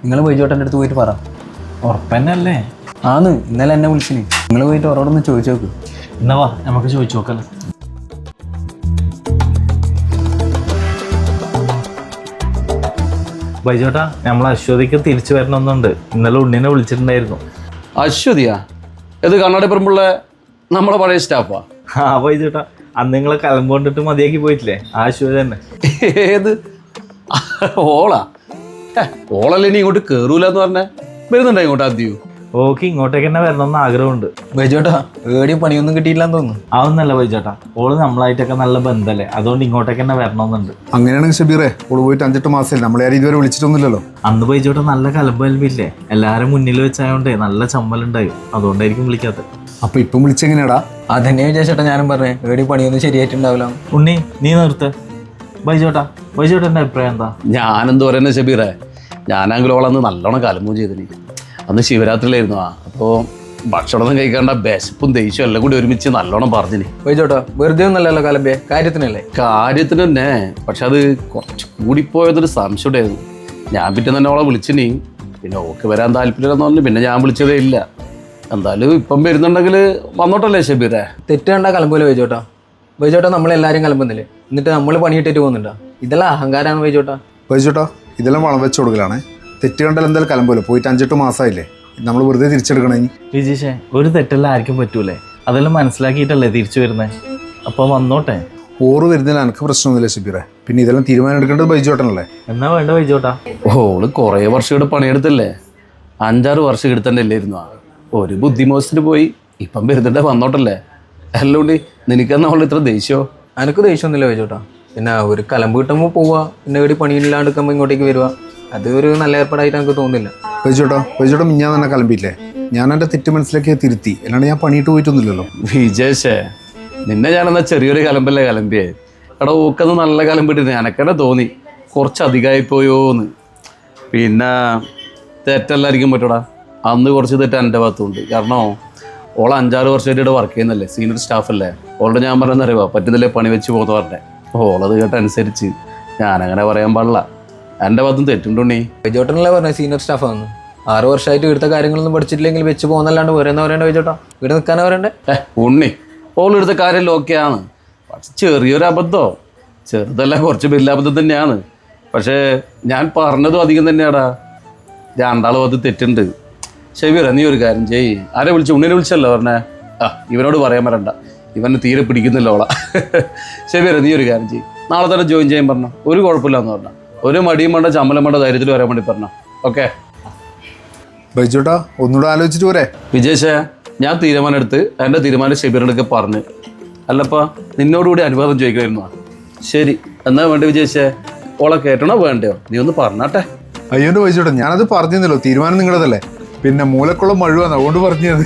നിങ്ങൾ ബൈജോട്ടൻ്റെ അടുത്ത് പോയിട്ട് പറ. ഉറപ്പന്നല്ലേ? ആന്ന്, ഇന്നലെ എന്നെ വിളിച്ചിന്. നിങ്ങൾ പോയിട്ട് അവരോടൊന്ന് ചോദിച്ചു നോക്ക്. എന്നാ വാ നമുക്ക് ചോദിച്ചു നോക്കല്ലേ. ബൈജോട്ടാ, നമ്മൾ അശ്വതിക്ക് തിരിച്ചു വരണമെന്നുണ്ട്. ഇന്നലെ ഉണ്ണിനെ വിളിച്ചിട്ടുണ്ടായിരുന്നു. അശ്വതിയാ? ഇത് കണ്ണാടിപ്പറമ്പുള്ള നമ്മുടെ പഴയ സ്റ്റാഫാ? ആ ബൈജോട്ടാ, അന്ന് നിങ്ങളെ കലമ്പ് കൊണ്ടിട്ട് മതിയാക്കി പോയിട്ടില്ലേ, ആ അശ്വതി തന്നെ. ഏത് ഓളാ? ഓളല്ലേ ഇനി ഇങ്ങോട്ട് കയറൂലെന്ന് പറഞ്ഞേ. വരുന്നുണ്ടോ ഇങ്ങോട്ട് ആദ്യം? ഓക്കെ, ഇങ്ങോട്ടേക്ക് തന്നെ വരണമെന്ന് ആഗ്രഹമുണ്ട്. ബൈജോട്ടാ, ഏടിയും പണിയൊന്നും കിട്ടിയില്ലാന്ന് തോന്നുന്നു. അതൊന്നല്ല ബൈജോട്ടാ, ഓള് നമ്മളായിട്ടൊക്കെ നല്ല ബന്ധമല്ലേ, അതുകൊണ്ട് ഇങ്ങോട്ടേക്ക് തന്നെ വരണമെന്നുണ്ട്. അങ്ങനെയാണെങ്കിൽ ഷബീറേ, ഓള് പോയിട്ട് 5-8 മാസമല്ലേ, നമ്മളെ ഇതുവരെ വിളിച്ചിട്ടൊന്നുമില്ലല്ലോ. അന്ന് ബൈജോട്ടാ നല്ല കലമ്പ് കലമ്പില്ലേ, എല്ലാരും മുന്നിൽ വെച്ചായോണ്ടേ നല്ല ചമ്മലുണ്ടായി, അതുകൊണ്ടായിരിക്കും വിളിക്കാത്തത്. അപ്പൊ ഇപ്പം വിളിച്ചെങ്ങനെയാടാ? അതന്നെ വിചാരിച്ചേട്ടാ ഞാനും പറഞ്ഞേ, ഏടിയും പണിയൊന്നും ശരിയായിട്ടുണ്ടാവില്ല. ഉണ്ണി നീ നിർത്ത്. ബൈജോട്ടൻ്റെ അഭിപ്രായം എന്താ? ഞാനെന്ത് പറയുന്നത് ഷബീറേ, ഞാനാണെങ്കിൽ ഓളന്ന് നല്ലോണം കലമ്പും ചെയ്തിന്. അന്ന് ശിവരാത്രിയിലായിരുന്നു. അപ്പോൾ ഭക്ഷണം കഴിക്കാണ്ട വിശപ്പും ദേഷ്യവും എല്ലാം കൂടി ഒരുമിച്ച് നല്ലോണം പറഞ്ഞിന്. ബൈജോട്ടാ, വെറുതെ ഒന്നല്ലല്ലോ കലമ്പേ, കാര്യത്തിനല്ലേ? കാര്യത്തിന് തന്നെ, പക്ഷെ അത് കുറച്ച് കൂടിപ്പോയതൊരു സംശയം ഉണ്ടായിരുന്നു. ഞാൻ പിറ്റേ തന്നെ ഓളെ വിളിച്ചിനി. പിന്നെ ഓക്ക് വരാൻ താല്പര്യമെന്ന് പറഞ്ഞു. പിന്നെ ഞാൻ വിളിച്ചതേ ഇല്ല. എന്തായാലും ഇപ്പം വരുന്നുണ്ടെങ്കിൽ വന്നോട്ടല്ലേ ഷബീറേ? തെറ്റ് കണ്ടാ കലമ്പൂല ബൈജോട്ടാ. ബൈജോട്ടാ, നമ്മളെല്ലാവരും കലമ്പുന്നില്ലേ, എന്നിട്ട് നമ്മൾ പണിയിട്ടിട്ട് പോകുന്നുണ്ടോ? ഇതെല്ലാം അഹങ്കാരമാണ് ബൈജോട്ടാ. ബൈജോട്ടാ, ഇതെല്ലാം വളം വെച്ച് കൊടുക്കലാണ്. തെറ്റ് കണ്ടാൽ എന്തായാലും കലമ്പോലെ. പോയിട്ട് 5-8 മാസമായില്ലേ, നമ്മൾ വെറുതെ തിരിച്ചെടുക്കണേ. വിജീഷേ, ഒരു തെറ്റെല്ലാം ആർക്കും പറ്റൂലേ, അതെല്ലാം മനസ്സിലാക്കിയിട്ടല്ലേ തിരിച്ചു വരുന്നത്. അപ്പോൾ വന്നോട്ടെ. ഓറ് വരുന്നതിൽ എനിക്ക് പ്രശ്നമൊന്നുമില്ല ഷബീറേ. പിന്നെ ഇതെല്ലാം തീരുമാനം എടുക്കേണ്ടത് ബൈജോട്ടനല്ലേ. എന്നാ വേണ്ട ബൈജോട്ടാ? ഓള് കുറേ വർഷം ഇവിടെ പണിയെടുത്തല്ലേ, 5-6 വർഷം എടുത്തന്നെ അല്ലായിരുന്നു. ഒരു ബുദ്ധിമോശത്തിന് പോയി ഇപ്പം വരുന്നുണ്ടെ വന്നോട്ടല്ലേ. അല്ലോണ്ട് നിനക്കെന്നാ അവളുടെ ഇത്ര ദേഷ്യമോ? എനിക്ക് ദേഷ്യമൊന്നുമില്ല ബൈജോട്ടാ. പിന്നെ ഒരു കലമ്പ് കിട്ടുമ്പോൾ പോവുക, പിന്നെ ഒരു പണിയില്ലാണ്ട് നിൽക്കുമ്പോൾ ഇങ്ങോട്ടേക്ക് വരിക, അത് ഒരു നല്ല ഏർപ്പാടായിട്ട് എനിക്ക് തോന്നുന്നില്ല. ബൈജോട്ടാ മിഞ്ഞാൻ തന്നെ കലമ്പിയില്ലേ. ഞാൻ എൻ്റെ തെറ്റ് മനസ്സിലാക്കി തിരുത്തി, അല്ലാണ്ട് ഞാൻ പണിയിട്ട് പോയിട്ടൊന്നുമില്ലല്ലോ. വിജേഷേ, നിന്നെ ഞാനെന്നാ ചെറിയൊരു കലമ്പല്ലേ കലമ്പിയേ. എടാ ഊക്കന്ന് നല്ല കലമ്പിട്ടിരുന്നു. എനക്കെന്നെ തോന്നി കുറച്ച് അധികമായി പോയോന്ന്. പിന്നെ തെറ്റല്ലായിരിക്കും പറ്റൂടാ. അന്ന് കുറച്ച് തെറ്റ് എൻ്റെ ഭാഗത്തുണ്ട്. കാരണം ഓൾ 5-6 വർഷമായിട്ട് ഇവിടെ വർക്ക് ചെയ്യുന്നല്ലേ, സീനിയർ സ്റ്റാഫല്ലേ. ഓളോട് ഞാൻ പറഞ്ഞറിയുക പറ്റുന്നില്ലേ പണി വെച്ച് പോകുന്ന പറഞ്ഞേ. ഓളത് കേട്ടനുസരിച്ച് ഞാനങ്ങനെ പറയാൻ പാടില്ല. എൻ്റെ ഭാഗത്തും തെറ്റുണ്ടുണ്ണി. ബൈജോട്ടനല്ലേ പറഞ്ഞ സീനിയർ സ്റ്റാഫാന്ന്. 6 വർഷമായിട്ട് ഇവിടുത്തെ കാര്യങ്ങളൊന്നും പഠിച്ചിട്ടില്ലെങ്കിൽ വെച്ച് പോകുന്നല്ലാണ്ട് വരുന്ന പറയണ്ട ബൈജോട്ടാ, ഇവിടെ നിൽക്കാനാ പറയണ്ടേ? ഉണ്ണി, ഓളെടുത്ത കാര്യമെല്ലാം ഓക്കെയാണ്. പക്ഷെ ചെറിയൊരു അബദ്ധമോ, ചെറുതല്ല കുറച്ച് വലിയ അബദ്ധം തന്നെയാണ്. പക്ഷേ ഞാൻ പറഞ്ഞതും അധികം തന്നെയാടാ. രണ്ടാളും അത് തെറ്റുണ്ട്. ഷബീറ, നീ ഒരു കാര്യം ചെയ്യ്. ആരെ വിളിച്ചു? ഉണ്ണിനെ വിളിച്ചല്ലോ പറഞ്ഞേ. ഇവനോട് പറയാൻ വരണ്ട, ഇവന് തീരെ പിടിക്കുന്നില്ല ഓളാ. ഷബീറ, നീ ഒരു കാര്യം ചെയ്യ്, നാളെ തന്നെ ജോയിൻ ചെയ്യാൻ പറഞ്ഞോ. ഒരു കുഴപ്പമില്ലാന്ന് പറഞ്ഞ, ഒരു മടിയും വേണ്ട ചമ്മലം വേണ്ട, ധൈര്യത്തിൽ വരാൻ വേണ്ടി പറഞ്ഞോ. ഓക്കെ ബൈജോട്ടാ, ഒന്നുകൂടെ ആലോചിച്ചിട്ട് പോരെ. വിജേഷേ, ഞാൻ തീരുമാനം എടുത്ത് എൻ്റെ തീരുമാനം ഷബീറിനൊക്കെ പറഞ്ഞ്. അല്ലപ്പാ, നിന്നോടുകൂടി അനുവാദം ചോദിക്കുമായിരുന്നു. ശരി, എന്നാ വേണ്ട വിജേഷേ? ഓളെ കേട്ടണോ വേണ്ടയോ? നീ ഒന്ന് പറഞ്ഞാട്ടെ. അയ്യോൻ്റെ ബൈജോട്ടാ, ഞാനത് പറഞ്ഞിരുന്നല്ലോ, തീരുമാനം നിങ്ങളതല്ലേ. പിന്നെ മൂലക്കുളം മഴുവാന്ന് അതുകൊണ്ട് പറഞ്ഞത്.